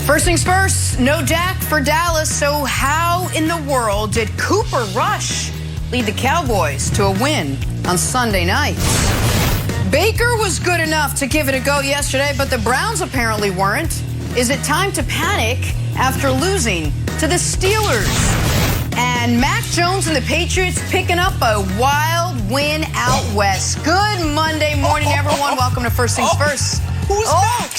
First things first, no Dak for Dallas. So how in the world did Cooper Rush lead the Cowboys to a win on Sunday night? Baker was good enough to give it a go yesterday, but the Browns apparently weren't. Is it time to panic after losing to the Steelers? And Mac Jones and the Patriots picking up a wild win out west. Good Monday morning, everyone. Welcome to First Things First. Who's back?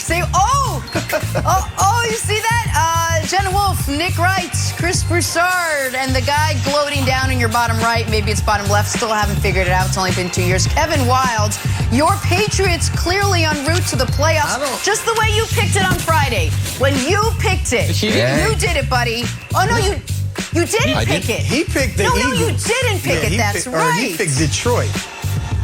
You see that? Jenna Wolfe, Nick Wright, Chris Broussard, and the guy gloating down in your bottom right, maybe it's bottom left, still haven't figured it out. It's only been 2 years. Kevin Wildes, your Patriots clearly en route to the playoffs, just the way you picked it on Friday. When you picked it, you did it, buddy. Oh, no, you didn't pick it. He picked the Eagles. No, you didn't pick it. That's right. He picked Detroit.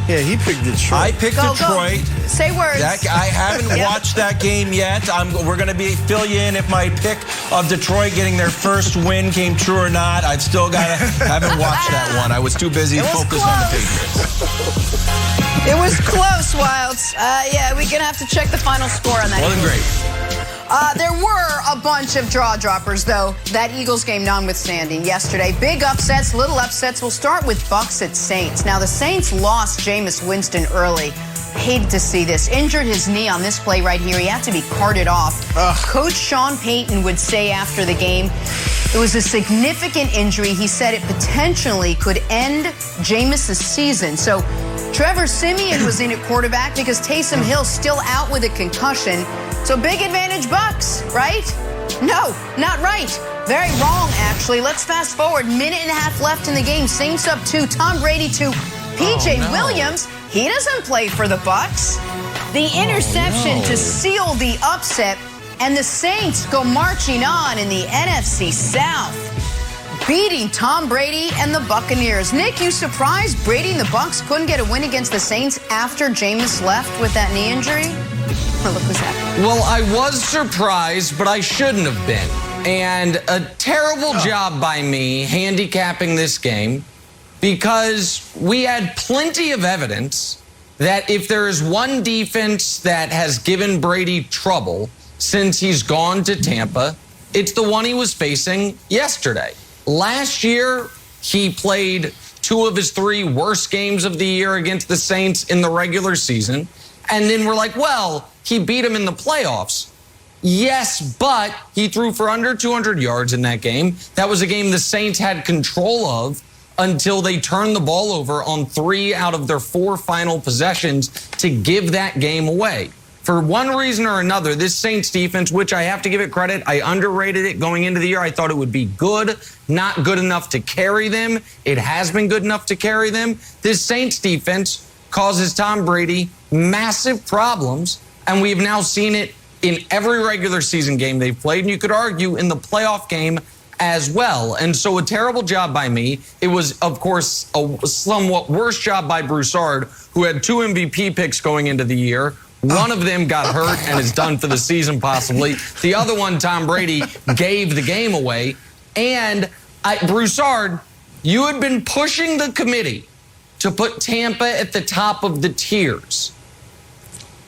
Yeah, he picked Detroit. I picked Detroit. Go. Say words. I haven't watched that game yet. We're going to fill you in if my pick of Detroit getting their first win came true or not. I've still haven't watched that one. I was too busy focused on the Patriots. It was close, Wildes. Yeah, we're going to have to check the final score on that. Wasn't great. There were a bunch of jaw droppers, though, that Eagles game notwithstanding yesterday. Big upsets, little upsets. We'll start with Bucs at Saints. Now, the Saints lost Jameis Winston early. Hated to see this. Injured his knee on this play right here. He had to be carted off. Coach Sean Payton would say after the game, it was a significant injury. He said it potentially could end Jameis' season. So Trevor Siemian was in at quarterback because Taysom Hill's still out with a concussion. So big advantage Bucs, right? No, not right. Very wrong, actually. Let's fast forward. Minute and a half left in the game. Saints up 2. Tom Brady to P.J. Williams. He doesn't play for the Bucs. The interception to seal the upset. And the Saints go marching on in the NFC South, beating Tom Brady and the Buccaneers. Nick, you surprised Brady and the Bucs couldn't get a win against the Saints after Jameis left with that knee injury? Look what's happening. Well, I was surprised, but I shouldn't have been. And a terrible job by me handicapping this game because we had plenty of evidence that if there is one defense that has given Brady trouble since he's gone to Tampa, it's the one he was facing yesterday. Last year, he played 2 of his 3 worst games of the year against the Saints in the regular season. And then we're like, well, he beat him in the playoffs. Yes, but he threw for under 200 yards in that game. That was a game the Saints had control of until they turned the ball over on 3 out of their 4 final possessions to give that game away. For one reason or another, this Saints defense, which I have to give it credit, I underrated it going into the year. I thought it would be good, not good enough to carry them. It has been good enough to carry them. This Saints defense causes Tom Brady massive problems, and we've now seen it in every regular season game they've played, and you could argue in the playoff game as well. And so a terrible job by me. It was, of course, a somewhat worse job by Broussard, who had 2 MVP picks going into the year. One of them got hurt and is done for the season, possibly. The other one, Tom Brady, gave the game away. And Broussard, you had been pushing the committee to put Tampa at the top of the tiers.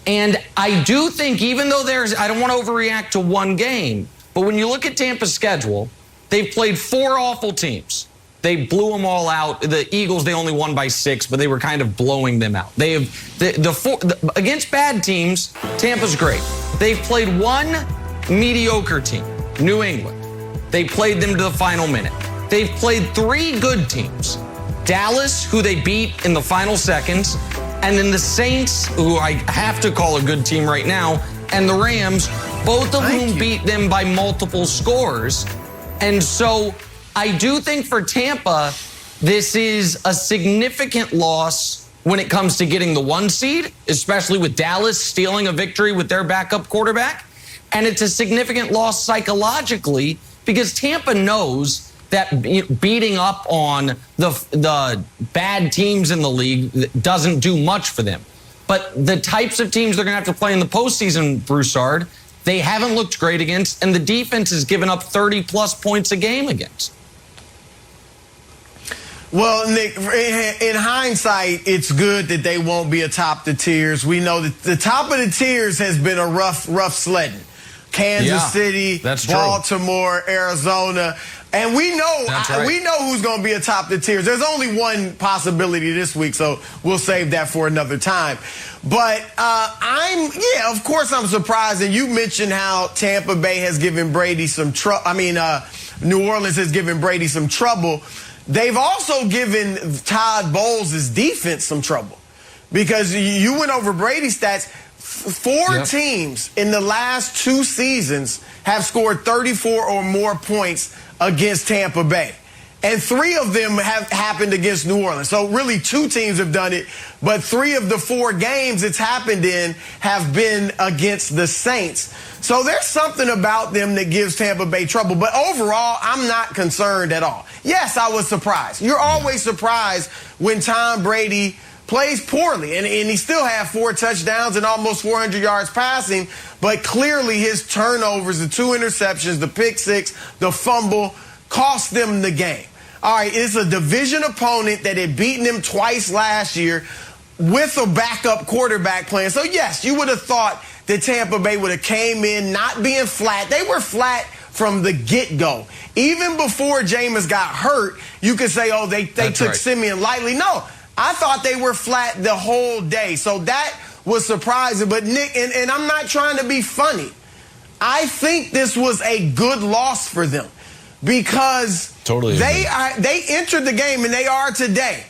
And I do think, even though I don't want to overreact to one game, but when you look at Tampa's schedule, they've played 4 awful teams. They blew them all out. The Eagles, they only won by 6, but they were kind of blowing them out. They have against bad teams, Tampa's great. They've played 1 mediocre team, New England. They played them to the final minute. They've played 3 good teams. Dallas, who they beat in the final seconds, and then the Saints, who I have to call a good team right now, and the Rams, both of whom beat them by multiple scores. And so I do think for Tampa, this is a significant loss when it comes to getting the 1 seed, especially with Dallas stealing a victory with their backup quarterback. And it's a significant loss psychologically because Tampa knows that beating up on the bad teams in the league doesn't do much for them. But the types of teams they're going to have to play in the postseason, Broussard, they haven't looked great against, and the defense has given up 30-plus points a game against. Well, Nick, in hindsight, it's good that they won't be atop the tiers. We know that the top of the tiers has been a rough sledding. Kansas City, that's true. Baltimore, Arizona. And we know who's going to be atop the tiers. There's only one possibility this week, so we'll save that for another time. But of course I'm surprised. And you mentioned how Tampa Bay has given Brady some trouble. New Orleans has given Brady some trouble. They've also given Todd Bowles' defense some trouble. Because you went over Brady's stats. Four teams in the last 2 seasons have scored 34 or more points against Tampa Bay. And 3 of them have happened against New Orleans. So really 2 teams have done it, but 3 of the 4 games it's happened in have been against the Saints. So there's something about them that gives Tampa Bay trouble. But overall, I'm not concerned at all. Yes, I was surprised. You're always surprised when Tom Brady plays poorly, and he still had 4 touchdowns and almost 400 yards passing, but clearly his turnovers, the 2 interceptions, the pick 6, the fumble, cost them the game. All right, it's a division opponent that had beaten them twice last year with a backup quarterback playing. So, yes, you would have thought that Tampa Bay would have came in not being flat. They were flat from the get-go. Even before Jameis got hurt, you could say, oh, they took Simeon lightly. No. I thought they were flat the whole day. So that was surprising. But, Nick, and I'm not trying to be funny, I think this was a good loss for them because they entered the game, and they are today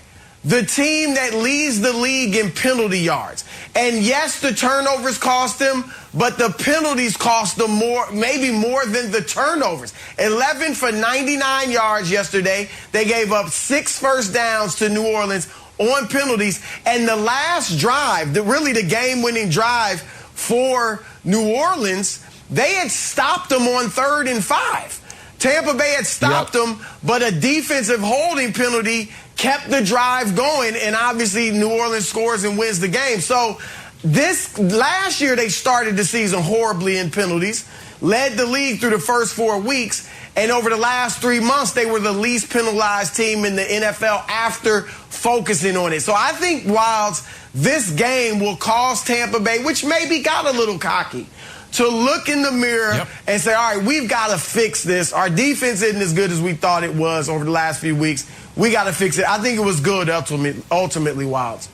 the team that leads the league in penalty yards. And, yes, the turnovers cost them, but the penalties cost them more, maybe more than the turnovers. 11 for 99 yards yesterday. They gave up 6 first downs to New Orleans on penalties, and the last drive, really the game-winning drive for New Orleans, they had stopped them on 3rd and 5. Tampa Bay had stopped them, but a defensive holding penalty kept the drive going, and obviously New Orleans scores and wins the game. So last year they started the season horribly in penalties, led the league through the first 4 weeks, and over the last 3 months, they were the least penalized team in the NFL after focusing on it. So I think, Wilds, this game will cause Tampa Bay, which maybe got a little cocky, to look in the mirror and say, all right, we've got to fix this. Our defense isn't as good as we thought it was over the last few weeks. We got to fix it. I think it was good ultimately, Wilds.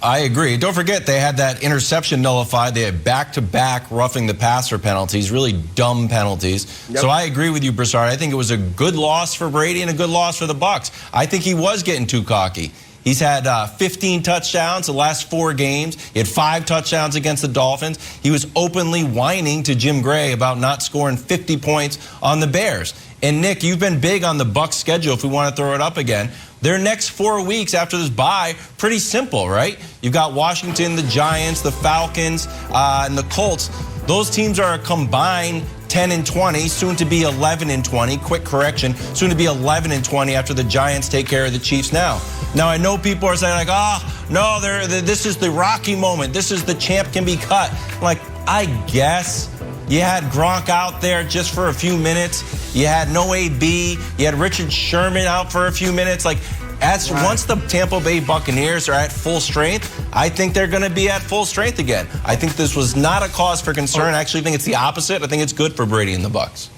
I agree. Don't forget, they had that interception nullified. They had back-to-back roughing the passer penalties, really dumb penalties. So I agree with you, Broussard. I think it was a good loss for Brady and a good loss for the Bucs. I think he was getting too cocky. He's had 15 touchdowns the last 4 games. He had 5 touchdowns against the Dolphins. He was openly whining to Jim Gray about not scoring 50 points on the Bears. And, Nick, you've been big on the Bucs schedule if we want to throw it up again. Their next 4 weeks after this bye, pretty simple, right? You've got Washington, the Giants, the Falcons, and the Colts. Those teams are a combined 10-20, soon to be 11-20. Quick correction, soon to be 11-20 after the Giants take care of the Chiefs now. Now, I know people are saying, this is the Rocky moment. This is the champ can be cut. Like, I guess. You had Gronk out there just for a few minutes. You had no AB. You had Richard Sherman out for a few minutes. Once the Tampa Bay Buccaneers are at full strength, I think they're going to be at full strength again. I think this was not a cause for concern. I actually think it's the opposite. I think it's good for Brady and the Bucs.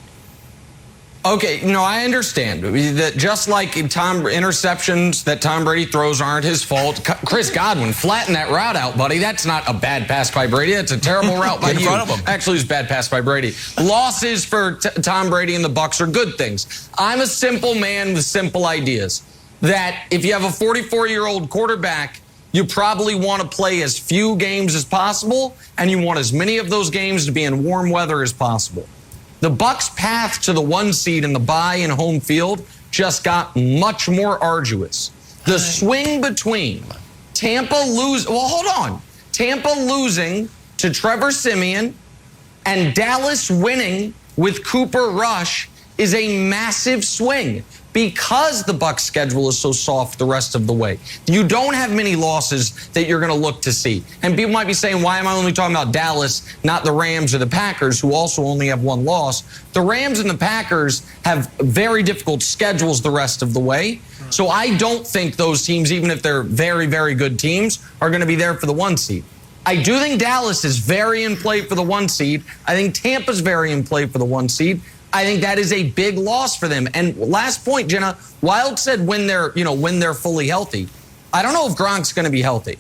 Okay, I understand that just like interceptions that Tom Brady throws aren't his fault. Chris Godwin, flatten that route out, buddy. That's not a bad pass by Brady. That's a terrible route by you. Actually, it's a bad pass by Brady. Losses for Tom Brady and the Bucs are good things. I'm a simple man with simple ideas. That if you have a 44-year-old quarterback, you probably want to play as few games as possible, and you want as many of those games to be in warm weather as possible. The Bucs' path to the 1 seed in the bye and home field just got much more arduous. The swing between Tampa losing to Trevor Siemian and Dallas winning with Cooper Rush is a massive swing because the Bucs' schedule is so soft the rest of the way. You don't have many losses that you're going to look to see. And people might be saying, why am I only talking about Dallas, not the Rams or the Packers, who also only have 1 loss? The Rams and the Packers have very difficult schedules the rest of the way. So I don't think those teams, even if they're very, very good teams, are going to be there for the 1 seed. I do think Dallas is very in play for the 1 seed. I think Tampa's very in play for the 1 seed. I think that is a big loss for them. And last point, Jenna, Wild said when they're fully healthy. I don't know if Gronk's going to be healthy.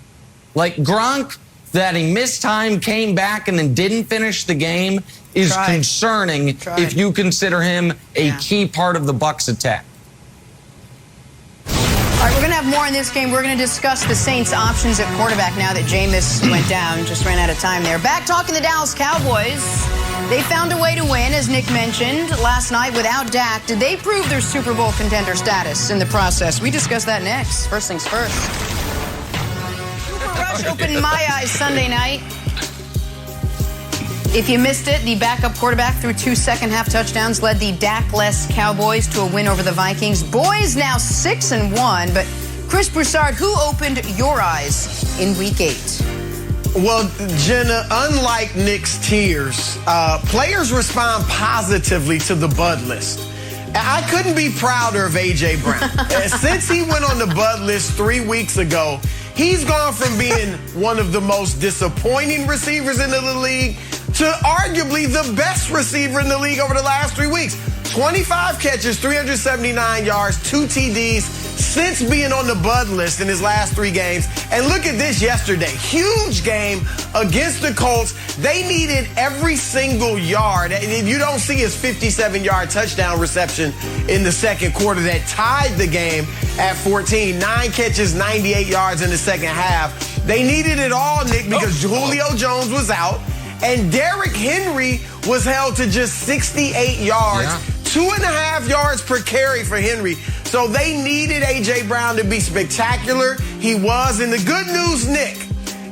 Like Gronk, that he missed time, came back, and then didn't finish the game is concerning if you consider him a key part of the Bucs attack. All right, we're going to have more in this game. We're going to discuss the Saints' options at quarterback now that Jameis went down. Just ran out of time there. Back talking the Dallas Cowboys. They found a way to win, as Nick mentioned, last night without Dak. Did they prove their Super Bowl contender status in the process? We discuss that next. First things first. Super Rush opened my eyes Sunday night. If you missed it, the backup quarterback threw 2 second-half touchdowns, led the Dak-less Cowboys to a win over the Vikings. Boys now 6-1, but Chris Broussard, who opened your eyes in Week 8? Well, Jenna, unlike Nick's tears, players respond positively to the Bud list. I couldn't be prouder of A.J. Brown. Since he went on the Bud list 3 weeks ago, he's gone from being one of the most disappointing receivers in the league to arguably the best receiver in the league over the last 3 weeks. 25 catches, 379 yards, 2 TDs since being on the Bud list in his last 3 games. And look at this yesterday. Huge game against the Colts. They needed every single yard. And you don't see his 57-yard touchdown reception in the second quarter that tied the game at 14. 9 catches, 98 yards in the second half. They needed it all, Nick, because Julio Jones was out. And Derrick Henry was held to just 68 yards, 2.5 yards per carry for Henry. So they needed A.J. Brown to be spectacular. He was. And the good news, Nick,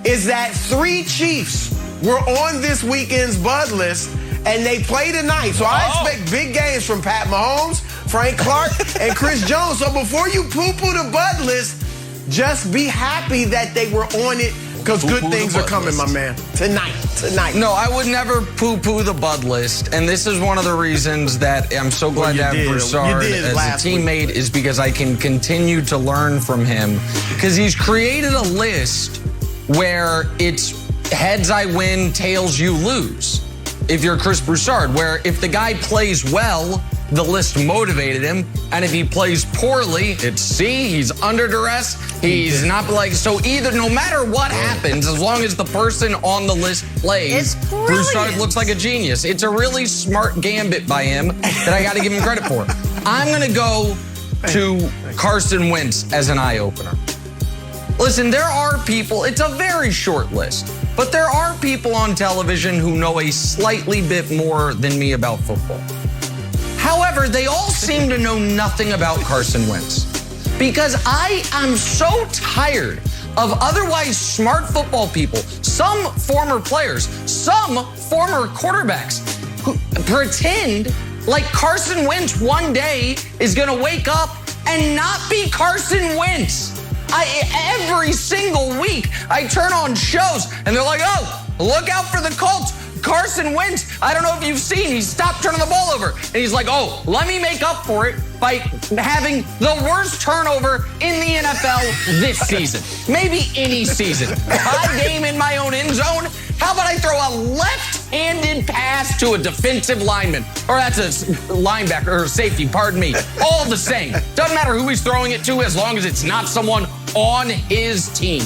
is that 3 Chiefs were on this weekend's Bud list, and they play tonight. So I expect big games from Pat Mahomes, Frank Clark, and Chris Jones. So before you poo-poo the Bud list, just be happy that they were on it. Because good things are coming, my man. Tonight. No, I would never poo-poo the Bud list. And this is one of the reasons that I'm so glad to have Broussard as a teammate is because I can continue to learn from him. Because he's created a list where it's heads I win, tails you lose. If you're Chris Broussard, where if the guy plays well, the list motivated him, and if he plays poorly, it's C, he's under duress, he's not like, so either, no matter what happens, as long as the person on the list plays, Broussard looks like a genius. It's a really smart gambit by him that I gotta give him credit for. I'm gonna go to Carson Wentz as an eye-opener. Listen, there are people, it's a very short list, but there are people on television who know a slightly bit more than me about football. However, they all seem to know nothing about Carson Wentz because I am so tired of otherwise smart football people, some former players, some former quarterbacks who pretend like Carson Wentz one day is going to wake up and not be Carson Wentz. Every single week I turn on shows and they're like, oh, look out for the Colts. Carson Wentz, I don't know if you've seen, he stopped turning the ball over. And he's like, oh, let me make up for it by having the worst turnover in the NFL this season. Maybe any season. High game in my own end zone. How about I throw a left-handed pass to a defensive lineman? Or that's a linebacker or safety, pardon me. All the same. Doesn't matter who he's throwing it to as long as it's not someone on his team.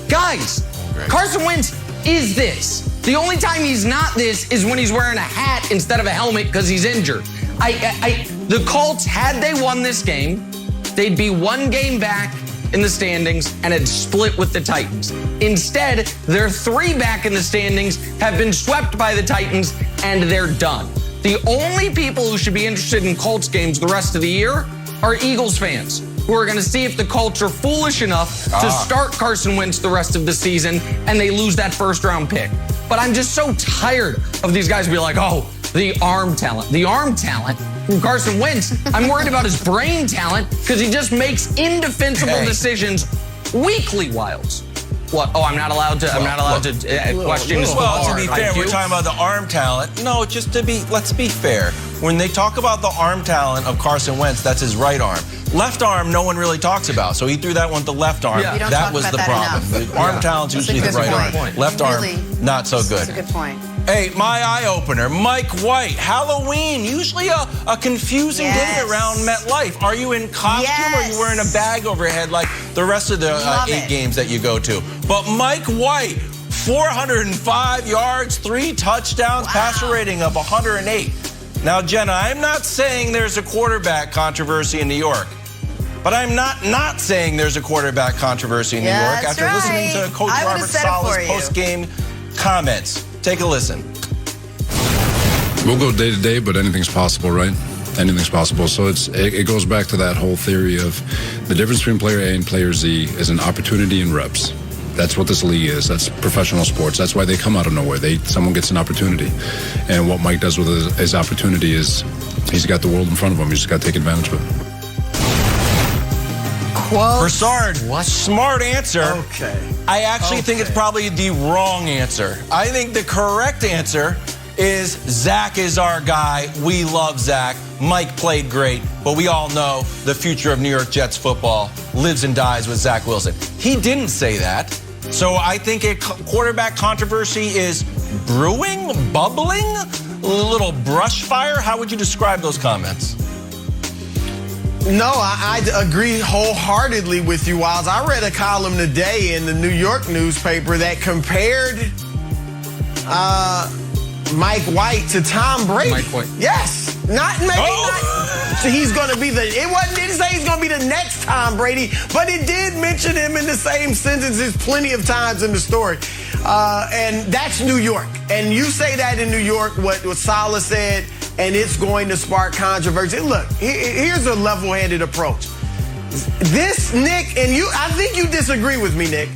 Guys, Carson Wentz is this. The only time he's not this is when he's wearing a hat instead of a helmet because he's injured. The Colts, had they won this game, they'd be 1 game back in the standings and had split with the Titans. Instead, they're 3 back in the standings, have been swept by the Titans, and they're done. The only people who should be interested in Colts games the rest of the year are Eagles fans, who are going to see if the Colts are foolish enough to start Carson Wentz the rest of the season and they lose that first-round pick. But I'm just so tired of these guys being like, oh, the arm talent. The arm talent from Carson Wentz. I'm worried about his brain talent because he just makes indefensible decisions weekly, Wilds. What? Oh, I'm not allowed to. I'm not allowed to question his football. Well, to be fair, we're talking about the arm talent. No, let's be fair. When they talk about the arm talent of Carson Wentz, that's his right arm. Left arm, no one really talks about. So he threw that one with the left arm. Yeah. That was the problem. The arm talent's usually the right arm. Left arm, not so good. That's a good point. Hey, my eye opener, Mike White. Halloween, usually a confusing day around MetLife. Are you in costume or are you wearing a bag over your head like the rest of the 8 games that you go to? But Mike White, 405 yards, 3 touchdowns, passer rating of 108. Now, Jenna, I'm not saying there's a quarterback controversy in New York. But I'm not saying there's a quarterback controversy in New York after listening to Coach Robert Saleh's post-game comments. Take a listen. We'll go day to day, but anything's possible, right? Anything's possible. So it goes back to that whole theory of the difference between player A and player Z is an opportunity and reps. That's what this league is. That's professional sports. That's why they come out of nowhere. Someone gets an opportunity. And what Mike does with his opportunity is he's got the world in front of him. He's just got to take advantage of it. Broussard, smart answer. Okay. I actually think it's probably the wrong answer. I think the correct answer is Zach is our guy. We love Zach. Mike played great, but we all know the future of New York Jets football lives and dies with Zach Wilson. He didn't say that. So I think a quarterback controversy is brewing, bubbling, a little brush fire. How would you describe those comments? No, I agree wholeheartedly with you, Wiles. I read a column today in the New York newspaper that compared Mike White to Tom Brady. Mike White. Yes. Not. He's going to be didn't say he's going to be the next Tom Brady, but it did mention him in the same sentences plenty of times in the story. And that's New York. And you say that in New York, what Saleh said, and it's going to spark controversy. Look, here's a level-headed approach. This, Nick, and I think you disagree with me, Nick.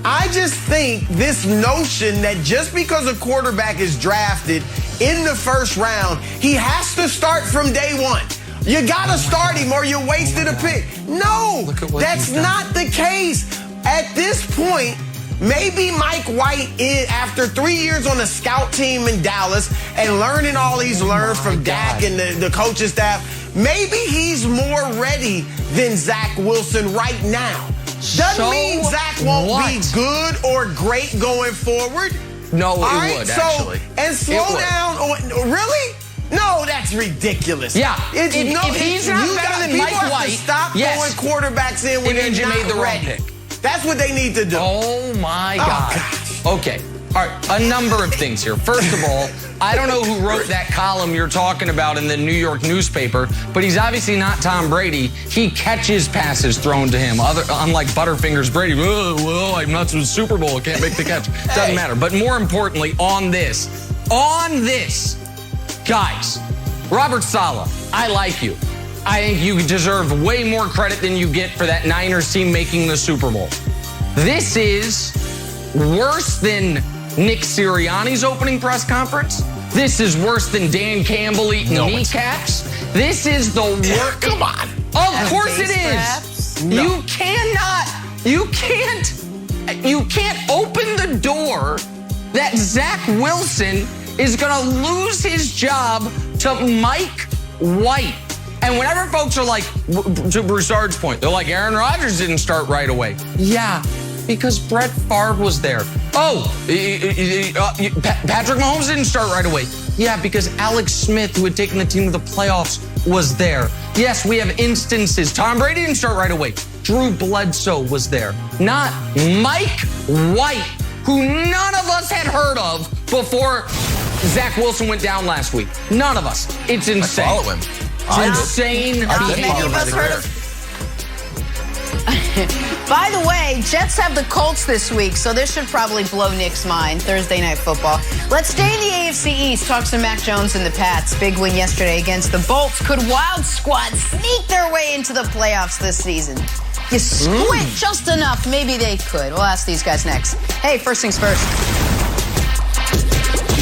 I just think this notion that just because a quarterback is drafted in the first round, he has to start from day one. You got to start him or you wasted a pick. No, that's not the case. At this point, maybe Mike White, after 3 years on the scout team in Dallas and learning all he's learned from Dak and the coaching staff, maybe he's more ready than Zach Wilson right now. Doesn't mean Zach won't be good or great going forward. No, it would, actually. And slow down. Really? No, that's ridiculous. Yeah. If he's not better than Mike White, stop throwing quarterbacks in when they're not made the ready. wrong pick. That's what they need to do. Oh, my God. Okay. All right. A number of things here. First of all, I don't know who wrote that column you're talking about in the New York newspaper, but he's obviously not Tom Brady. He catches passes thrown to him, unlike Butterfingers Brady. Well, I'm not in the Super Bowl. I can't make the catch. Doesn't matter. But more importantly, on this, guys, Robert Saleh, I like you. I think you deserve way more credit than you get for that Niners team making the Super Bowl. This is worse than Nick Sirianni's opening press conference. This is worse than Dan Campbell eating kneecaps. This is the worst. Come on. Of course it is. No. You can't open the door that Zach Wilson is going to lose his job to Mike White. And whenever folks are like, to Broussard's point, they're like, Aaron Rodgers didn't start right away. Yeah, because Brett Favre was there. Oh, Patrick Mahomes didn't start right away. Yeah, because Alex Smith, who had taken the team to the playoffs, was there. Yes, we have instances. Tom Brady didn't start right away. Drew Bledsoe was there. Not Mike White, who none of us had heard of before Zach Wilson went down last week. None of us. It's insane. I follow him. It's insane. Many of us heard of. By the way, Jets have the Colts this week, so this should probably blow Nick's mind. Thursday Night Football. Let's stay in the AFC East. Talk to Mac Jones and the Pats. Big win yesterday against the Bolts. Could Wild Squad sneak their way into the playoffs this season? You squint just enough. Maybe they could. We'll ask these guys next. Hey, first things first.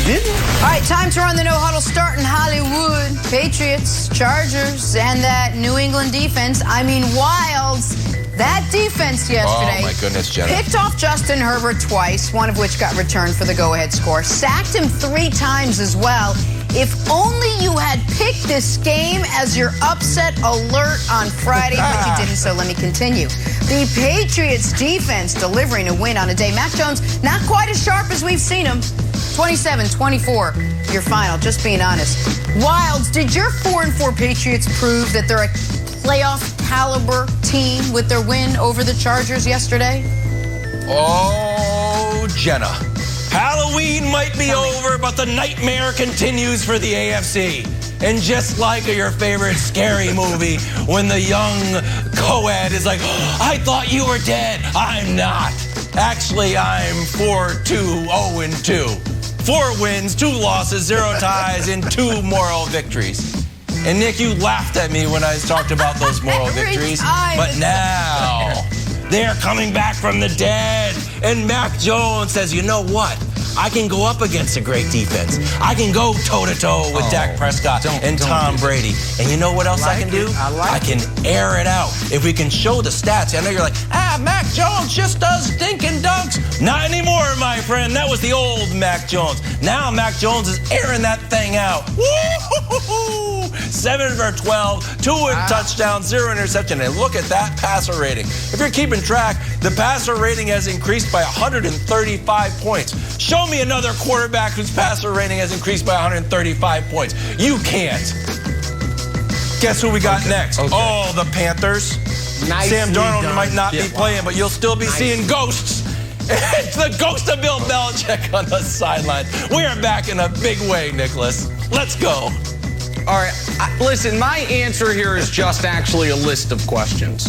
All right, time to run the no-huddle start in Hollywood. Patriots, Chargers, and that New England defense. I mean, Wilds. That defense yesterday, oh my goodness, Jenna, picked off Justin Herbert twice, one of which got returned for the go-ahead score. Sacked him 3 times as well. If only you had picked this game as your upset alert on Friday, but you didn't, so let me continue. The Patriots defense delivering a win on a day. Mac Jones, not quite as sharp as we've seen him. 27-24, your final, just being honest. Wilds, did your 4-4 Patriots prove that they're a playoff caliber team with their win over the Chargers yesterday? Oh, Jenna. Halloween might be over, but the nightmare continues for the AFC. And just like your favorite scary movie, when the young co-ed is like, oh, I thought you were dead. I'm not. Actually, I'm 4-2, 0-2. 4 wins, 2 losses, 0 ties, and 2 moral victories. And Nick, you laughed at me when I talked about those moral victories. But now, they're coming back from the dead. And Mac Jones says, you know what? I can go up against a great defense. I can go toe-to-toe with Dak Prescott and Tom Brady. And you know what else I can do? I can air it out. If we can show the stats. I know you're like, Mac Jones just does stinking dunks. Not anymore, my friend. That was the old Mac Jones. Now Mac Jones is airing that thing out. Woo-hoo-hoo-hoo! 7 for 12, 2 touchdowns, 0 interception. And look at that passer rating. If you're keeping track, the passer rating has increased by 135 points. Show me another quarterback whose passer rating has increased by 135 points. You can't. Guess who we got next? Okay. Oh, the Panthers. Sam Darnold might not be playing, but you'll still be seeing ghosts. It's the ghost of Bill Belichick on the sideline. We are back in a big way, Nicholas. Let's go. All right, listen, my answer here is just actually a list of questions.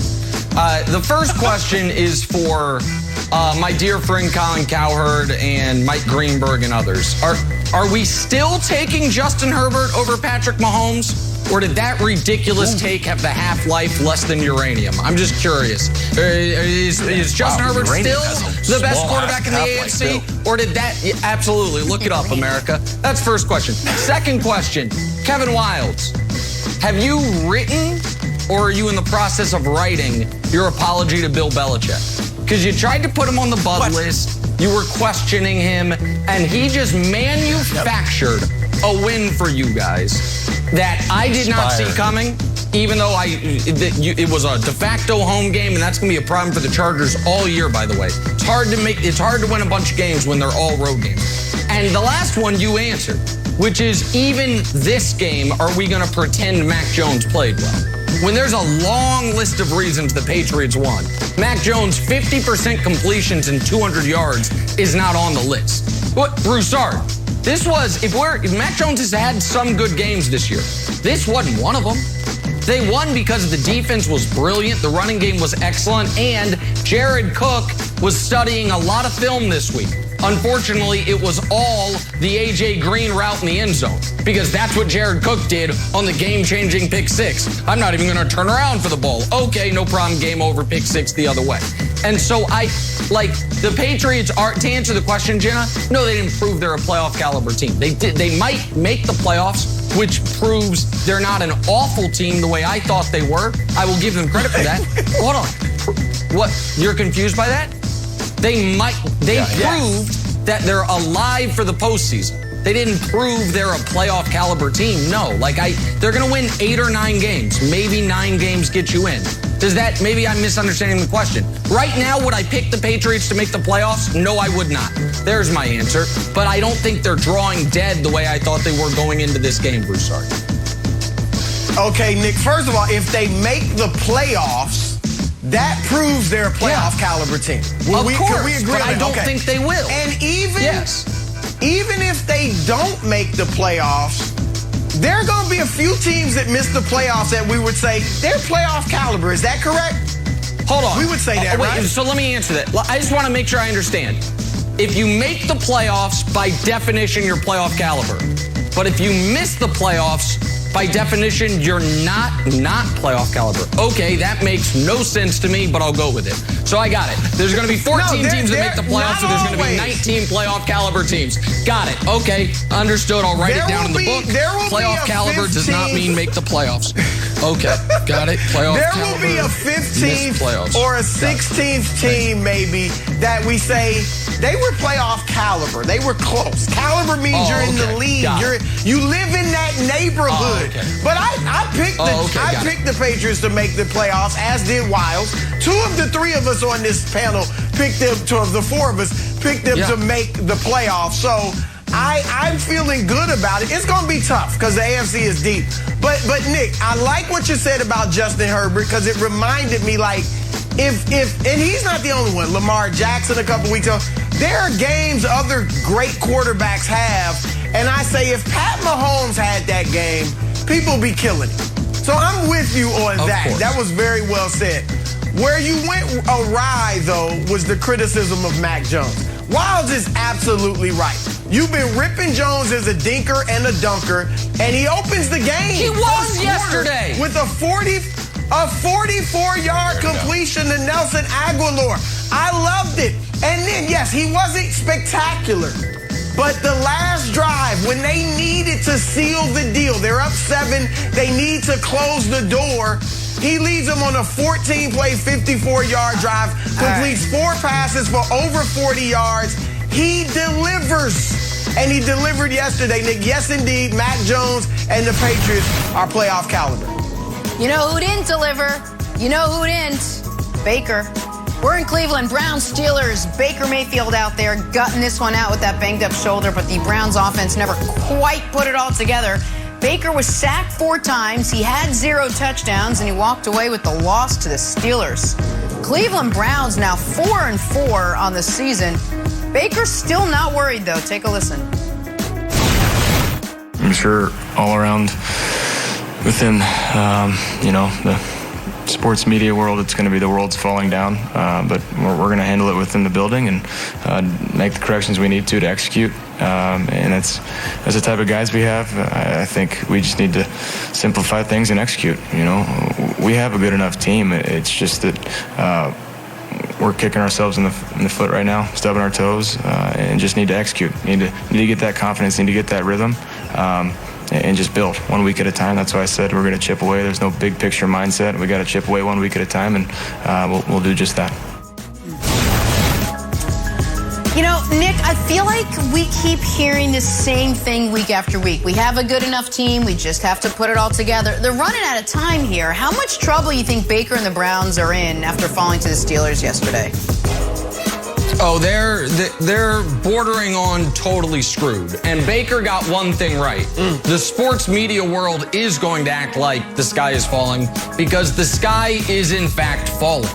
The first question is for my dear friend Colin Cowherd and Mike Greenberg and others. Are we still taking Justin Herbert over Patrick Mahomes? Or did that ridiculous take have the half-life less than uranium? I'm just curious. Is Justin Herbert still the best quarterback in the AFC? Or did that... Yeah, absolutely. Look it up, America. That's first question. Second question. Kevin Wilds, have you written or are you in the process of writing your apology to Bill Belichick? Because you tried to put him on the bud list. You were questioning him. And he just manufactured a win for you guys that I did not see coming, even though it was a de facto home game, and that's going to be a problem for the Chargers all year, by the way. It's hard to win a bunch of games when they're all road games. And the last one you answered, which is even this game, are we going to pretend Mac Jones played well? When there's a long list of reasons the Patriots won, Mac Jones' 50% completions and 200 yards is not on the list. What, Broussard? If Mac Jones has had some good games this year, this wasn't one of them. They won because the defense was brilliant, the running game was excellent, and Jared Cook was studying a lot of film this week. Unfortunately, it was all the A.J. Green route in the end zone because that's what Jared Cook did on the game-changing pick 6. I'm not even going to turn around for the ball. Okay, no problem, game over, pick 6 the other way. And so the Patriots are, to answer the question, Jenna, no, they didn't prove they're a playoff caliber team. They might make the playoffs, which proves they're not an awful team the way I thought they were. I will give them credit for that. Hold on. What? You're confused by that? They proved that they're alive for the postseason. They didn't prove they're a playoff caliber team. No, they're going to win 8 or 9 games. Maybe 9 games get you in. Maybe I'm misunderstanding the question. Right now, would I pick the Patriots to make the playoffs? No, I would not. There's my answer. But I don't think they're drawing dead the way I thought they were going into this game, Broussard. Okay, Nick, first of all, if they make the playoffs, that proves they're a playoff caliber team. Of course, can we agree but I don't think they will. And even if they don't make the playoffs, there are going to be a few teams that miss the playoffs that we would say they're playoff caliber. Is that correct? Hold on. We would say that, right? So let me answer that. I just want to make sure I understand. If you make the playoffs, by definition, you're playoff caliber. But if you miss the playoffs, by definition, you're not playoff caliber. Okay, that makes no sense to me, but I'll go with it. So I got it. There's going to be 14 teams that make the playoffs, so there's going to be 19 playoff caliber teams. Got it. Okay, understood. I'll write it down in the book. Playoff caliber does not mean make the playoffs. Okay, got it. Playoff There caliber, will be a 15th or a 16th team maybe that we say they were playoff caliber. They were close. Caliber means you're in the league. You live in that neighborhood. But I picked the Patriots to make the playoffs, as did Wiles. 2 of the 3 of us on this panel picked them. 2 of the 4 of us picked them to make the playoffs. So I'm feeling good about it. It's going to be tough because the AFC is deep. But Nick, I like what you said about Justin Herbert because it reminded me, like, if and he's not the only one. Lamar Jackson a couple weeks ago. There are games other great quarterbacks have, and I say if Pat Mahomes had that game, people be killing it. So I'm with you on that. Course. That was very well said. Where you went awry, though, was the criticism of Mac Jones. Wiles is absolutely right. You've been ripping Jones as a dinker and a dunker, and he opens the game. He was yesterday with a 44-yard completion to Nelson Aguilar. I loved it. And then, yes, he wasn't spectacular. But the last drive, when they needed to seal the deal, they're up 7, they need to close the door. He leads them on a 14-play, 54-yard drive, completes 4 passes for over 40 yards. He delivers. And he delivered yesterday, Nick. Yes, indeed, Mac Jones and the Patriots are playoff caliber. You know who didn't deliver? You know who didn't? Baker. We're in Cleveland. Browns, Steelers. Baker Mayfield out there gutting this one out with that banged-up shoulder, but the Browns offense never quite put it all together. Baker was sacked 4 times. He had 0 touchdowns, and he walked away with the loss to the Steelers. Cleveland Browns now 4-4 on the season. Baker's still not worried, though. Take a listen. I'm sure all around within, the sports media world, it's going to be the world's falling down. But we're going to handle it within the building and make the corrections we need to execute. And that's the type of guys we have. I think we just need to simplify things and execute. We have a good enough team. It's just that we're kicking ourselves in the foot right now, stubbing our toes, and just need to execute. Need to get that confidence, need to get that rhythm, and just build 1 week at a time. That's why I said we're going to chip away. There's no big picture mindset. We got to chip away 1 week at a time, and we'll do just that. Nick, I feel like we keep hearing the same thing week after week. We have a good enough team. We just have to put it all together. They're running out of time here. How much trouble do you think Baker and the Browns are in after falling to the Steelers yesterday? Oh, they're bordering on totally screwed. And Baker got one thing right. The sports media world is going to act like the sky is falling because the sky is in fact falling.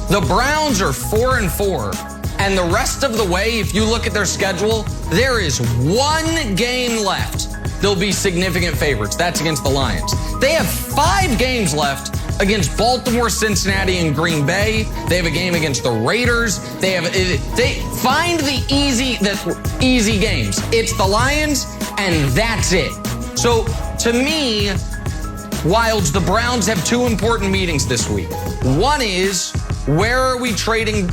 The Browns are 4-4. And the rest of the way, if you look at their schedule, there is 1 game left. They'll be significant favorites. That's against the Lions. They have 5 games left against Baltimore, Cincinnati, and Green Bay. They have a game against the Raiders. They find the easy games. It's the Lions, and that's it. So to me, Wilds, the Browns have 2 important meetings this week. One is, where are we trading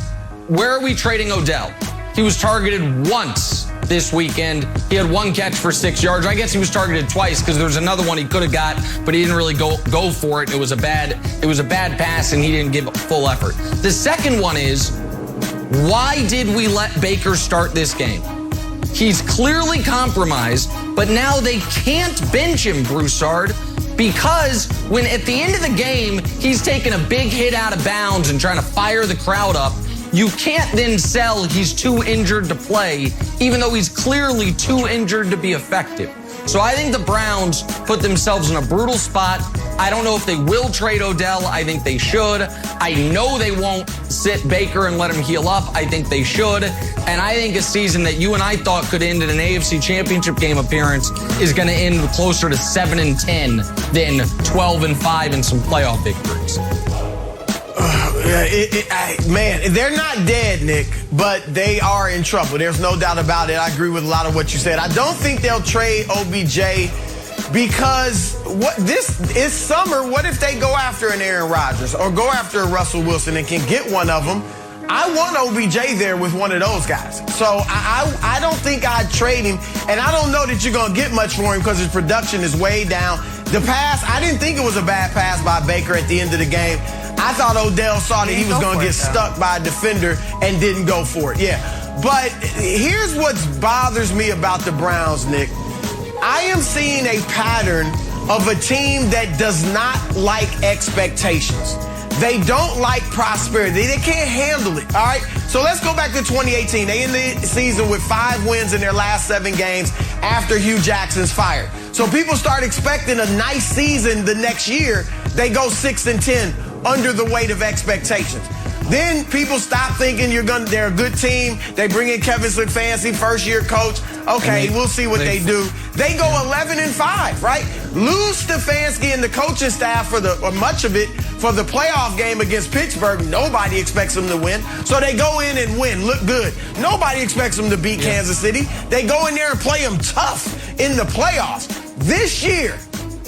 Odell? He was targeted once this weekend. He had 1 catch for 6 yards. I guess he was targeted twice because there was another one he could have got, but he didn't really go for it. It was a bad pass, and he didn't give full effort. The second one is, why did we let Baker start this game? He's clearly compromised, but now they can't bench him, Broussard, because when at the end of the game, he's taking a big hit out of bounds and trying to fire the crowd up. You can't then sell he's too injured to play, even though he's clearly too injured to be effective. So I think the Browns put themselves in a brutal spot. I don't know if they will trade Odell. I think they should. I know they won't sit Baker and let him heal up. I think they should. And I think a season that you and I thought could end in an AFC Championship game appearance is going to end closer to 7-10 than 12-5 and some playoff victories. Man, they're not dead, Nick, but they are in trouble. There's no doubt about it. I agree with a lot of what you said. I don't think they'll trade OBJ because this is summer. What if they go after an Aaron Rodgers or go after a Russell Wilson and can get one of them? I want OBJ there with one of those guys. So I don't think I'd trade him. And I don't know that you're going to get much for him because his production is way down. The pass, I didn't think it was a bad pass by Baker at the end of the game. I thought Odell saw that he was going to get stuck by a defender and didn't go for it. Yeah. But here's what bothers me about the Browns, Nick. I am seeing a pattern of a team that does not like expectations. They don't like prosperity. They can't handle it, all right? So let's go back to 2018. They ended the season with 5 wins in their last 7 games after Hugh Jackson's fired. So people start expecting a nice season the next year. They go 6-10 under the weight of expectations. Then people stop thinking they're a good team. They bring in Kevin Stefanski, first-year coach. Okay, we'll see what they do. They go 11-5, right? Lose Stefanski and the coaching staff or much of it for the playoff game against Pittsburgh. Nobody expects them to win. So they go in and win, look good. Nobody expects them to beat Kansas City. They go in there and play them tough in the playoffs. This year,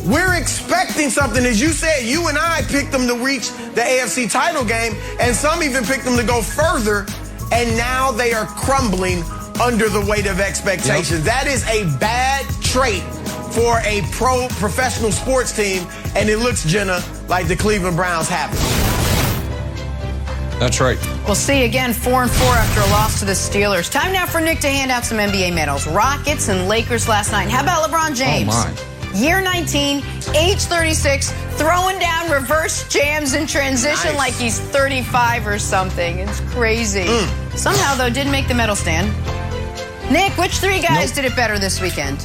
we're expecting something. As you said, you and I picked them to reach the AFC title game, and some even picked them to go further, and now they are crumbling under the weight of expectations. Yep. That is a bad trait for a professional sports team, and it looks, Jenna, like the Cleveland Browns have it. That's right. We'll see again, 4-4 after a loss to the Steelers. Time now for Nick to hand out some NBA medals. Rockets and Lakers last night. How about LeBron James? Oh, my. Year 19, age 36, throwing down reverse jams in transition like he's 35 or something. It's crazy. Somehow, though, didn't make the medal stand. Nick, which 3 guys did it better this weekend?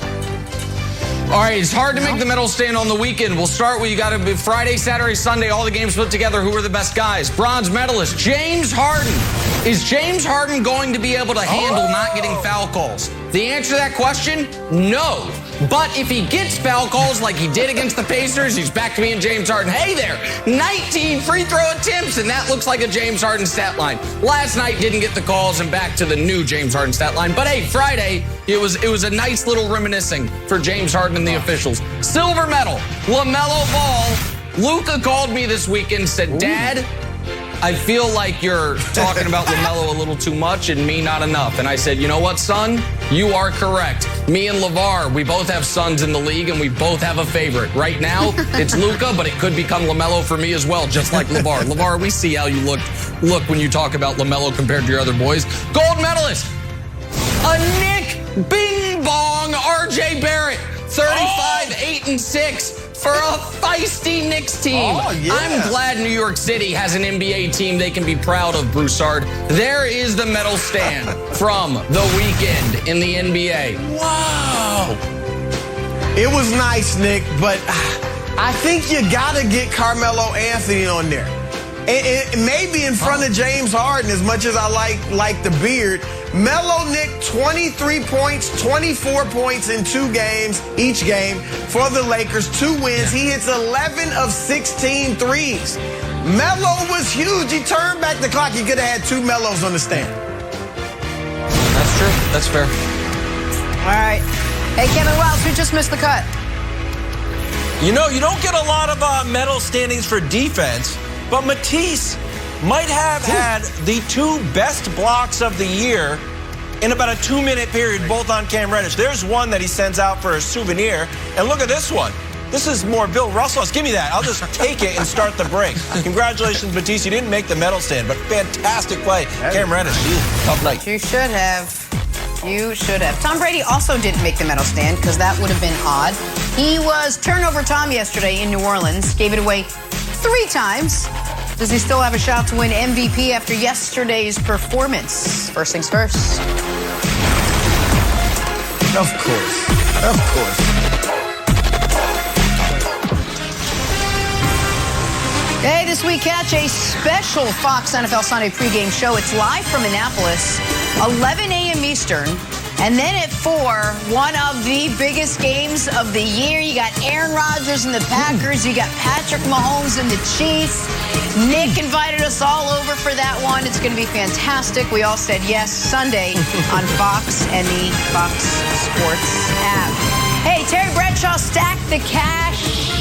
All right, it's hard to make the medal stand on the weekend. We'll start with, you got to be Friday, Saturday, Sunday, all the games put together. Who are the best guys? Bronze medalist, James Harden. Is James Harden going to be able to handle not getting foul calls? The answer to that question, no. But if he gets foul calls like he did against the Pacers, he's back to being James Harden. Hey there, 19 free throw attempts, and that looks like a James Harden stat line. Last night didn't get the calls, and back to the new James Harden stat line. But hey, Friday, it was a nice little reminiscing for James Harden and the officials. Silver medal, LaMelo Ball. Luka called me this weekend, said, Dad, I feel like you're talking about LaMelo a little too much and me not enough. And I said, you know what, son? You are correct. Me and LeVar, we both have sons in the league, and we both have a favorite. Right now, it's Luka, but it could become LaMelo for me as well, just like LeVar. LeVar, we see how you look when you talk about LaMelo compared to your other boys. Gold medalist, a Nick Bing Bong RJ Barrett, 35, 8, and 6. For a feisty Knicks team. Oh, yeah. I'm glad New York City has an NBA team they can be proud of, Broussard. There is the medal stand from the weekend in the NBA. Wow. It was nice, Nick, but I think you got to get Carmelo Anthony on there. It maybe in front of James Harden, as much as I like the beard. Melo, Nick, 23 points, 24 points in 2 games, each game for the Lakers, 2 wins. He hits 11 of 16 threes. Melo was huge. He turned back the clock. He could have had 2 Melos on the stand. That's true. That's fair. All right. Hey, Kevin Wells, who just missed the cut? You know, you don't get a lot of medal standings for defense, but Matisse might have had the 2 best blocks of the year in about a 2-minute period, both on Cam Reddish. There's one that he sends out for a souvenir, and look at this one. This is more Bill Russell. Give me that. I'll just take it and start the break. Congratulations, Matisse. You didn't make the medal stand, but fantastic play. Cam Reddish, tough night. You should have. You should have. Tom Brady also didn't make the medal stand because that would have been odd. He was turnover Tom yesterday in New Orleans, gave it away 3 times. Does he still have a shot to win MVP after yesterday's performance? First things first. Of course. Of course. Hey, this week, catch a special Fox NFL Sunday pregame show. It's live from Annapolis, 11 a.m. Eastern. And then at 4, one of the biggest games of the year. You got Aaron Rodgers and the Packers. You got Patrick Mahomes and the Chiefs. Nick invited us all over for that one. It's going to be fantastic. We all said yes. Sunday on Fox and the Fox Sports app. Hey, Terry Bradshaw stacked the cash.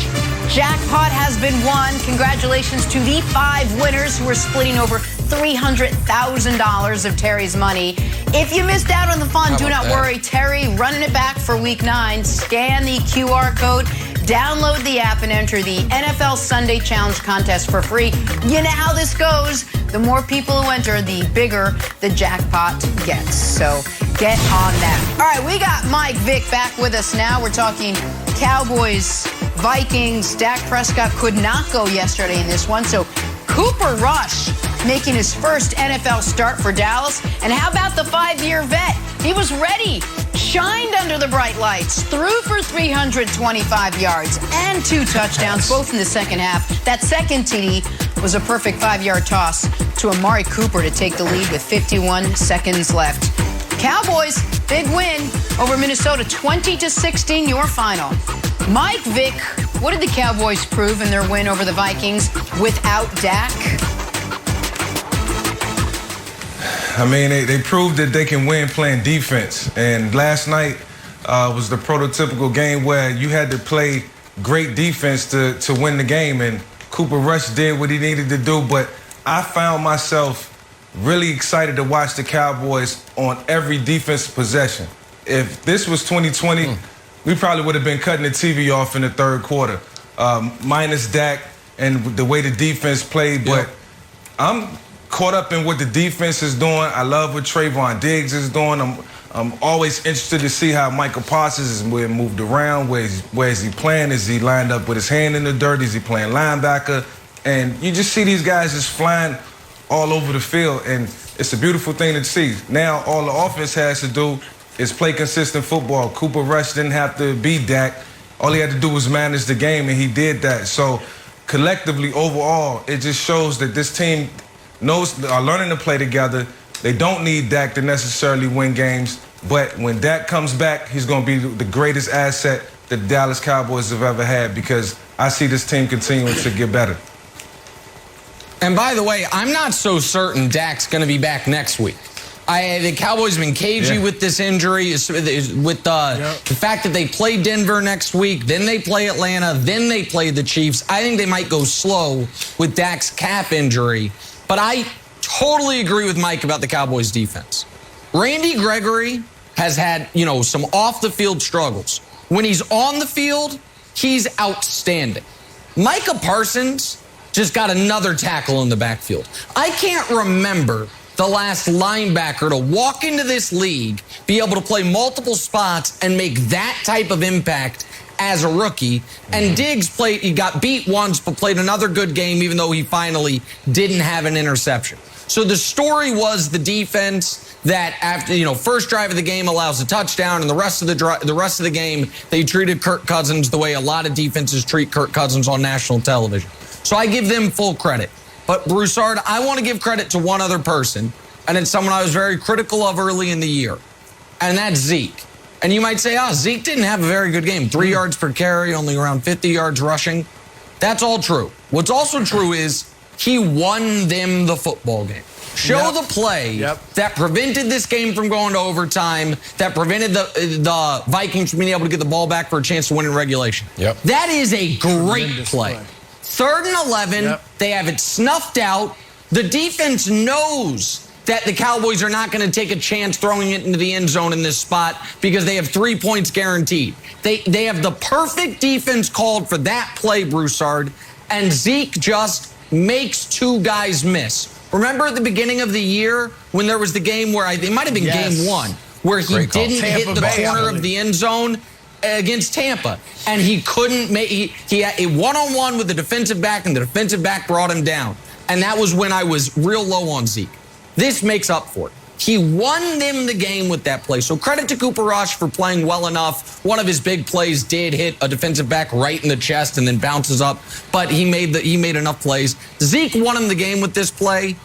Jackpot has been won. Congratulations to the 5 winners who are splitting over $300,000 of Terry's money. If you missed out on the fun, do not worry. Terry running it back for Week 9. Scan the QR code, download the app, and enter the NFL Sunday Challenge contest for free. You know how this goes. The more people who enter, the bigger the jackpot gets. So get on that. All right, we got Mike Vick back with us now. We're talking Cowboys, Vikings. Dak Prescott could not go yesterday in this one. So Cooper Rush making his first NFL start for Dallas. And how about the 5-year vet? He was ready, shined under the bright lights, threw for 325 yards and 2 touchdowns, both in the second half. That second TD was a perfect 5-yard toss to Amari Cooper to take the lead with 51 seconds left. Cowboys, big win over Minnesota, 20-16, your final. Mike Vick, what did the Cowboys prove in their win over the Vikings without Dak? I mean, they proved that they can win playing defense. And last night was the prototypical game where you had to play great defense to win the game. And Cooper Rush did what he needed to do. But I found myself really excited to watch the Cowboys on every defensive possession. If this was 2020, we probably would have been cutting the TV off in the third quarter, minus Dak and the way the defense played. But I'm caught up in what the defense is doing. I love what Trayvon Diggs is doing. I'm always interested to see how Michael Parsons is moved around. Where is he playing? Is he lined up with his hand in the dirt? Is he playing linebacker? And you just see these guys just flying all over the field, and it's a beautiful thing to see. Now all the offense has to do is play consistent football. Cooper Rush didn't have to beat Dak. All he had to do was manage the game, and he did that. So collectively, overall, it just shows that this team are learning to play together. They don't need Dak to necessarily win games, but when Dak comes back, he's going to be the greatest asset that the Dallas Cowboys have ever had, because I see this team continuing to get better. And by the way, I'm not so certain Dak's going to be back next week. The Cowboys have been cagey with this injury, with the fact that they play Denver next week, then they play Atlanta, then they play the Chiefs. I think they might go slow with Dak's calf injury. But I totally agree with Mike about the Cowboys defense. Randy Gregory has had, some off-the-field struggles. When he's on the field, he's outstanding. Micah Parsons just got another tackle in the backfield. I can't remember the last linebacker to walk into this league, be able to play multiple spots, and make that type of impact as a rookie. And Diggs he got beat once, but played another good game, even though he finally didn't have an interception. So the story was the defense that after, first drive of the game allows a touchdown, and the rest of the game, they treated Kirk Cousins the way a lot of defenses treat Kirk Cousins on national television. So I give them full credit. But Broussard, I want to give credit to one other person, and it's someone I was very critical of early in the year, and that's Zeke. And you might say, Zeke didn't have a very good game. 3 yards per carry, only around 50 yards rushing. That's all true. What's also true is he won them the football game. Show the play that prevented this game from going to overtime, that prevented the Vikings from being able to get the ball back for a chance to win in regulation. That is a great play. 3rd and 11, they have it snuffed out. The defense knows that the Cowboys are not going to take a chance throwing it into the end zone in this spot because they have 3 points guaranteed. They have the perfect defense called for that play, Broussard, and Zeke just makes 2 guys miss. Remember at the beginning of the year when there was the game where it might have been game 1, where he didn't hit the corner of the end zone against Tampa, and he couldn't make. He had a one-on-one with the defensive back, and the defensive back brought him down. And that was when I was real low on Zeke. This makes up for it. He won them the game with that play. So credit to Cooper Rush for playing well enough. One of his big plays did hit a defensive back right in the chest and then bounces up, but he made enough plays. Zeke won him the game with this play.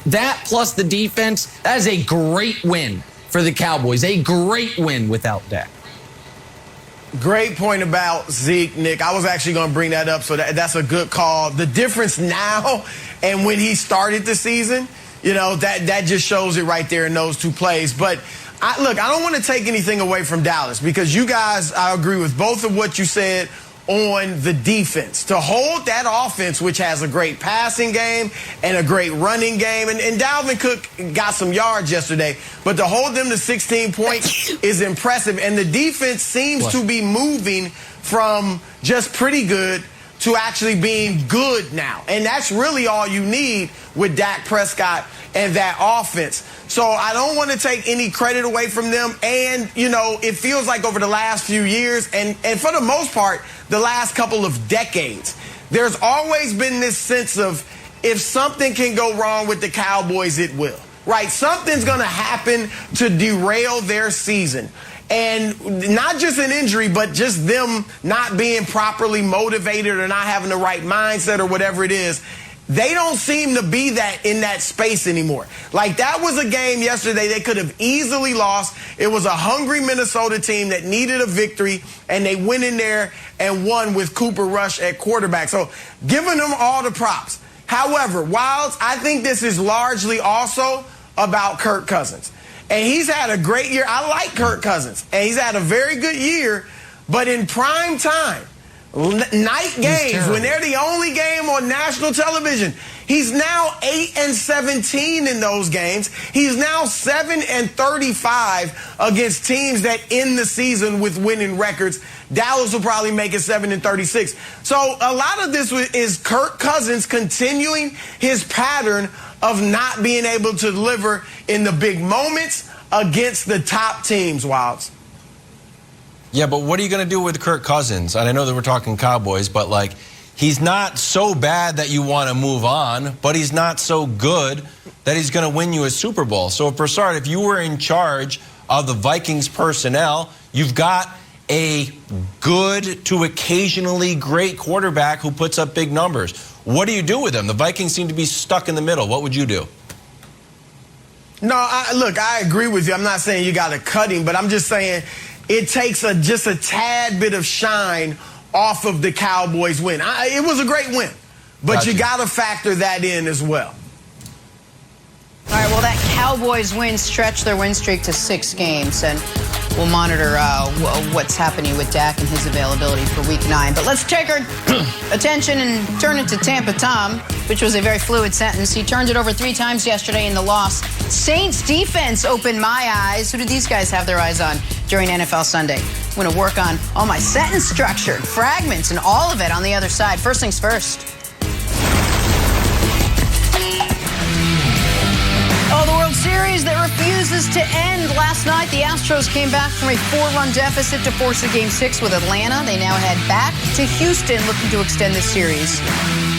That plus the defense, that is a great win for the Cowboys. A great win without Dak. Great point about Zeke, Nick. I was actually going to bring that up, so that's a good call. The difference now and when he started the season, that just shows it right there in those 2 plays. But, I don't want to take anything away from Dallas because you guys, I agree with both of what you said on the defense to hold that offense, which has a great passing game and a great running game. And Dalvin Cook got some yards yesterday, but to hold them to 16 points is impressive. And the defense seems to be moving from just pretty good to actually being good now. And that's really all you need with Dak Prescott and that offense. So I don't want to take any credit away from them. And, you know, it feels like over the last few years and for the most part, the last couple of decades, there's always been this sense of if something can go wrong with the Cowboys, it will. Right? Something's going to happen to derail their season. And not just an injury, but just them not being properly motivated or not having the right mindset or whatever it is. They don't seem to be that in that space anymore. Like, that was a game yesterday they could have easily lost. It was a hungry Minnesota team that needed a victory, and they went in there and won with Cooper Rush at quarterback. So giving them all the props. However, Wilds, I think this is largely also about Kirk Cousins. And he's had a great year. I like Kirk Cousins. And he's had a very good year. But in prime time, night games, when they're the only game on national television, he's now 8-17 in those games. He's now 7-35 against teams that end the season with winning records. Dallas will probably make it 7-36. So a lot of this is Kirk Cousins continuing his pattern of not being able to deliver in the big moments against the top teams, Wilds. Yeah, but what are you going to do with Kirk Cousins? And I know that we're talking Cowboys, but, like, he's not so bad that you want to move on, but he's not so good that he's going to win you a Super Bowl. So, Broussard, if you were in charge of the Vikings personnel, you've got a good to occasionally great quarterback who puts up big numbers. What do you do with him? The Vikings seem to be stuck in the middle. What would you do? No, look, I agree with you. I'm not saying you got to cut him, but I'm just saying it takes just a tad bit of shine off of the Cowboys win. It was a great win, but you got to factor that in as well. All right, well, that Cowboys win stretched their win streak to 6 games, and we'll monitor what's happening with Dak and his availability for Week 9. But let's take our attention and turn it to Tampa Tom, which was a very fluid sentence. He turned it over 3 times yesterday in the loss. Saints defense opened my eyes. Who did these guys have their eyes on during NFL Sunday? I'm going to work on all my sentence structure, fragments, and all of it on the other side. First things first. Oh, the World Series that refuses to end. Last night, the Astros came back from a 4-run deficit to force a Game 6 with Atlanta. They now head back to Houston looking to extend this series.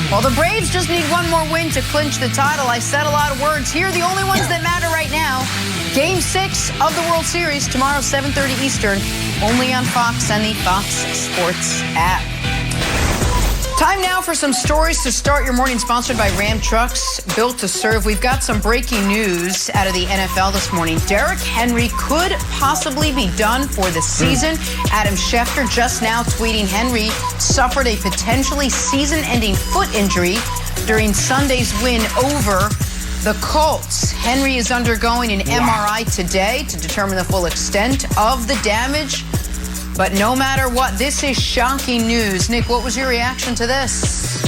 Well, the Braves just need one more win to clinch the title. I said a lot of words here. The only ones that matter right now. Game 6 of the World Series tomorrow, 7:30 Eastern, only on Fox and the Fox Sports app. Time now for some stories to start your morning, sponsored by Ram Trucks, built to serve. We've got some breaking news out of the NFL this morning. Derrick Henry could possibly be done for the season. Adam Schefter just now tweeting Henry suffered a potentially season-ending foot injury during Sunday's win over the Colts. Henry is undergoing an MRI today to determine the full extent of the damage. But no matter what, this is shocking news. Nick, what was your reaction to this?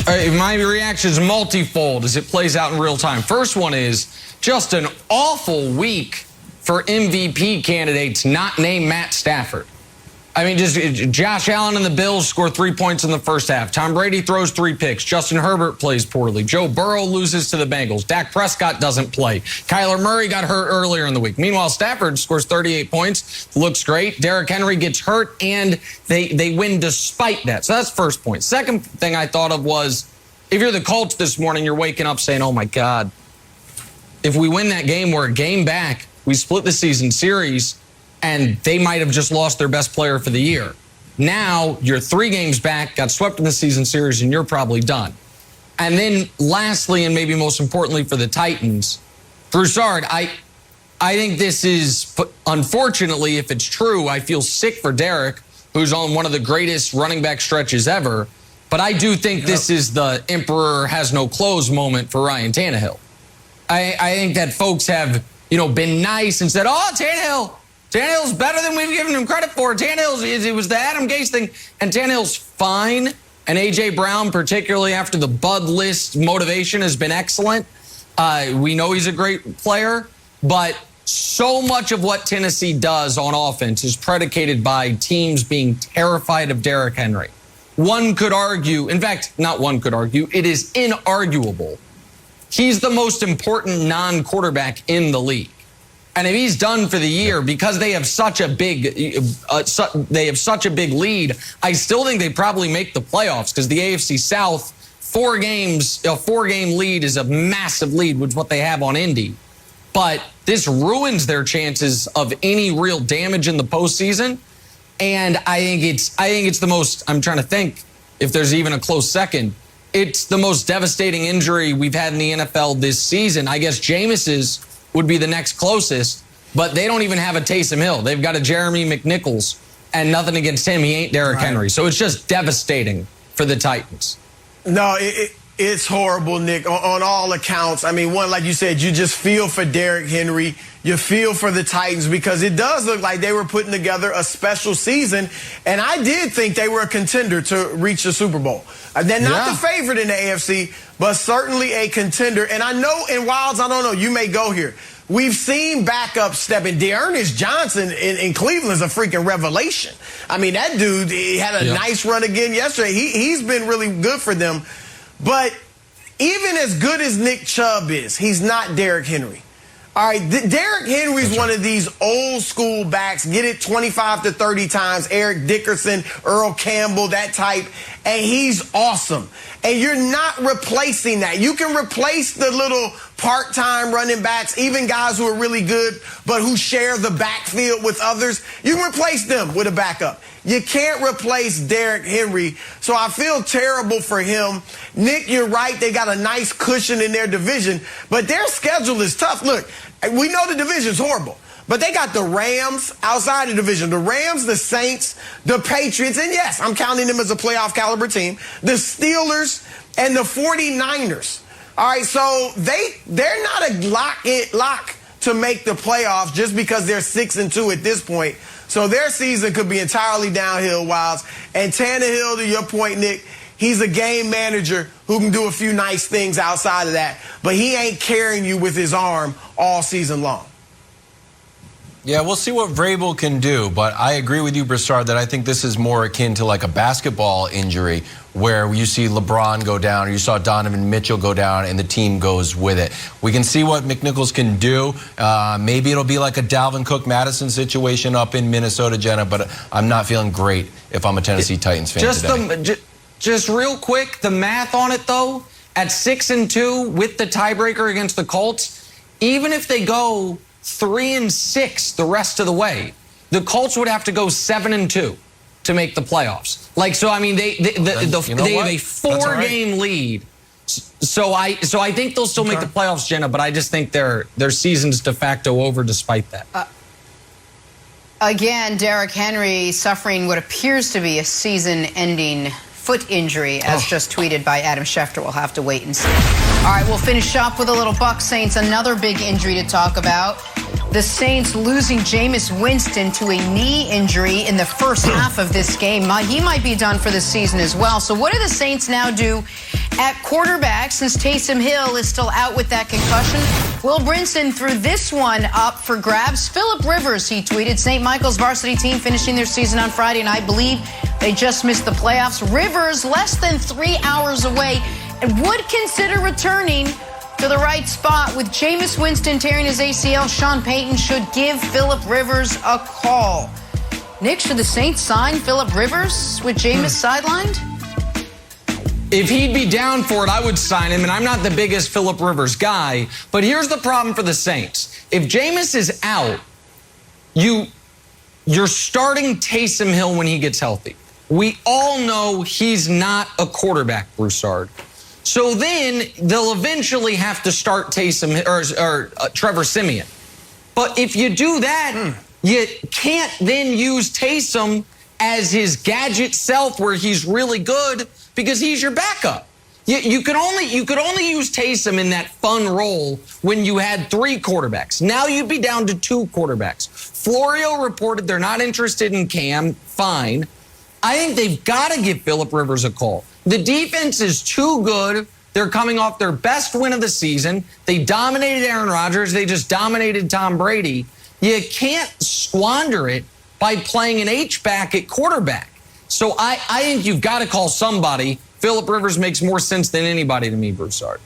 My reaction is multifold as it plays out in real time. First one is just an awful week for MVP candidates not named Matt Stafford. I mean, just Josh Allen and the Bills score 3 points in the first half. Tom Brady throws 3 picks. Justin Herbert plays poorly. Joe Burrow loses to the Bengals. Dak Prescott doesn't play. Kyler Murray got hurt earlier in the week. Meanwhile, Stafford scores 38 points, looks great. Derrick Henry gets hurt, and they win despite that. So that's first point. Second thing I thought of was, if you're the Colts this morning, you're waking up saying, oh, my God, if we win that game, we're a game back. We split the season series, and they might have just lost their best player for the year. Now you're 3 games back, got swept in the season series, and you're probably done. And then lastly, and maybe most importantly for the Titans, Broussard, I think this is, unfortunately, if it's true, I feel sick for Derrick, who's on one of the greatest running back stretches ever. But I do think this is the emperor has no clothes moment for Ryan Tannehill. I think that folks have, been nice and said, oh, Tannehill, Tannehill's better than we've given him credit for. It was the Adam Gase thing, and Tannehill's fine. And A.J. Brown, particularly after the Bud List motivation, has been excellent. We know he's a great player, but so much of what Tennessee does on offense is predicated by teams being terrified of Derrick Henry. One could argue, in fact, not one could argue, it is inarguable. He's the most important non-quarterback in the league. And if he's done for the year, because they have such a big lead, I still think they probably make the playoffs because the AFC South, a 4-game lead is a massive lead, which is what they have on Indy. But this ruins their chances of any real damage in the postseason. And I think it's the most, I'm trying to think if there's even a close second. It's the most devastating injury we've had in the NFL this season. I guess Jameis's would be the next closest, but they don't even have a Taysom Hill. They've got a Jeremy McNichols, and nothing against him. He ain't Derrick Henry. So it's just devastating for the Titans. No, it's horrible, Nick, on all accounts. I mean, one, like you said, you just feel for Derrick Henry. You feel for the Titans because it does look like they were putting together a special season, and I did think they were a contender to reach the Super Bowl. They're not the favorite in the AFC, but certainly a contender. And I know in Wilds, I don't know, you may go here. We've seen backups step in. Dearness Johnson in Cleveland is a freaking revelation. I mean, that dude, he had a nice run again yesterday. He's been really good for them. But even as good as Nick Chubb is, he's not Derrick Henry. All right, Derrick Henry's one of these old school backs, get it 25 to 30 times, Eric Dickerson, Earl Campbell, that type, and he's awesome. And you're not replacing that. You can replace the little part-time running backs, even guys who are really good, but who share the backfield with others. You can replace them with a backup. You can't replace Derrick Henry, so I feel terrible for him. Nick, you're right. They got a nice cushion in their division, but their schedule is tough. Look, we know the division's horrible, but they got the Rams outside the division. The Rams, the Saints, the Patriots, and yes, I'm counting them as a playoff caliber team, the Steelers, and the 49ers. All right, so they're not a lock to make the playoffs just because they're 6-2 at this point. So their season could be entirely downhill, Wilds. And Tannehill, to your point, Nick, he's a game manager who can do a few nice things outside of that, but he ain't carrying you with his arm all season long. Yeah, we'll see what Vrabel can do, but I agree with you, Broussard, that I think this is more akin to like a basketball injury where you see LeBron go down or you saw Donovan Mitchell go down and the team goes with it. We can see what McNichols can do. Maybe it'll be like a Dalvin Cook-Madison situation up in Minnesota, Jenna, but I'm not feeling great if I'm a Tennessee Titans fan today. Just real quick, the math on it, though, at 6-2 with the tiebreaker against the Colts, even if they go 3-6 the rest of the way, the Colts would have to go 7-2 to make the playoffs. Like, so I mean, they have a 4-game lead. So I think they'll still make the playoffs, Jenna, but I just think their season's de facto over despite that. Again, Derrick Henry suffering what appears to be a season-ending foot injury, as just tweeted by Adam Schefter. We'll have to wait and see. All right, we'll finish up with a little Bucs Saints. Another big injury to talk about. The Saints losing Jameis Winston to a knee injury in the first half of this game. He might be done for the season as well. So what do the Saints now do at quarterback since Taysom Hill is still out with that concussion? Will Brinson threw this one up for grabs. Phillip Rivers, he tweeted, St. Michael's varsity team finishing their season on Friday, and I believe they just missed the playoffs. Rivers, less than 3 hours away, and would consider returning to the right spot. With Jameis Winston tearing his ACL, Sean Payton should give Phillip Rivers a call. Nick, should the Saints sign Phillip Rivers with Jameis sidelined? If he'd be down for it, I would sign him, and I'm not the biggest Phillip Rivers guy, but here's the problem for the Saints. If Jameis is out, you're starting Taysom Hill when he gets healthy. We all know he's not a quarterback, Broussard. So then they'll eventually have to start Taysom or Trevor Siemian. But if you do that, you can't then use Taysom as his gadget self where he's really good because he's your backup. You could only use Taysom in that fun role when you had 3 quarterbacks. Now you'd be down to 2 quarterbacks. Florio reported they're not interested in Cam. Fine. I think they've got to give Phillip Rivers a call. The defense is too good. They're coming off their best win of the season. They dominated Aaron Rodgers. They just dominated Tom Brady. You can't squander it by playing an H-back at quarterback. So I think you've got to call somebody. Phillip Rivers makes more sense than anybody to me, Broussard.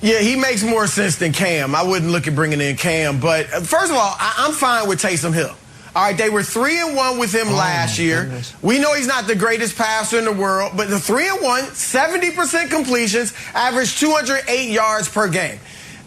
Yeah, he makes more sense than Cam. I wouldn't look at bringing in Cam. But first of all, I'm fine with Taysom Hill. All right, they were 3-1 with him last year. Goodness. We know he's not the greatest passer in the world, but the 3-1, 70% completions, average 208 yards per game.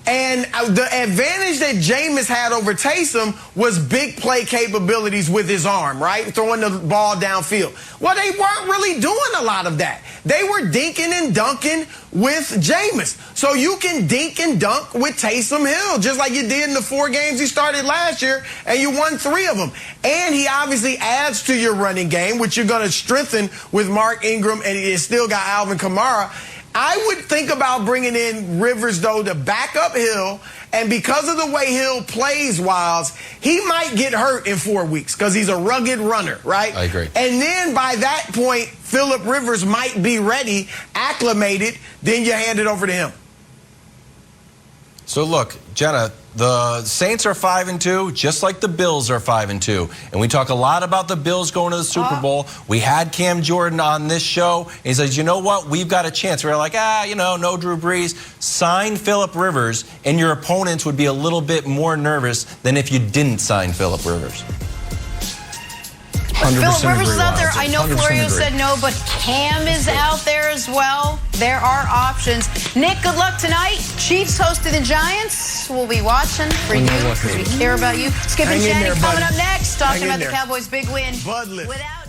And the advantage that Jameis had over Taysom was big play capabilities with his arm, right? Throwing the ball downfield. Well, they weren't really doing a lot of that. They were dinking and dunking with Jameis. So you can dink and dunk with Taysom Hill, just like you did in the 4 games he started last year, and you won 3 of them. And he obviously adds to your running game, which you're going to strengthen with Mark Ingram, and you still got Alvin Kamara. I would think about bringing in Rivers, though, to back up Hill. And because of the way Hill plays, Wiles, he might get hurt in 4 weeks because he's a rugged runner, right? I agree. And then by that point, Phillip Rivers might be ready, acclimated. Then you hand it over to him. So look, Jenna, the Saints are 5-2, just like the Bills are 5-2. And we talk a lot about the Bills going to the Super Bowl. We had Cam Jordan on this show, and he says, you know what? We've got a chance. We're like, no Drew Brees. Sign Phillip Rivers, and your opponents would be a little bit more nervous than if you didn't sign Phillip Rivers. Phillip Rivers is out there. I know Florio said no, but Cam is out there as well. There are options. Nick, good luck tonight. Chiefs hosting the Giants. We'll be watching for you because we care about you. Skip and Jenny coming up next, talking about the Cowboys' big win. Budless. Without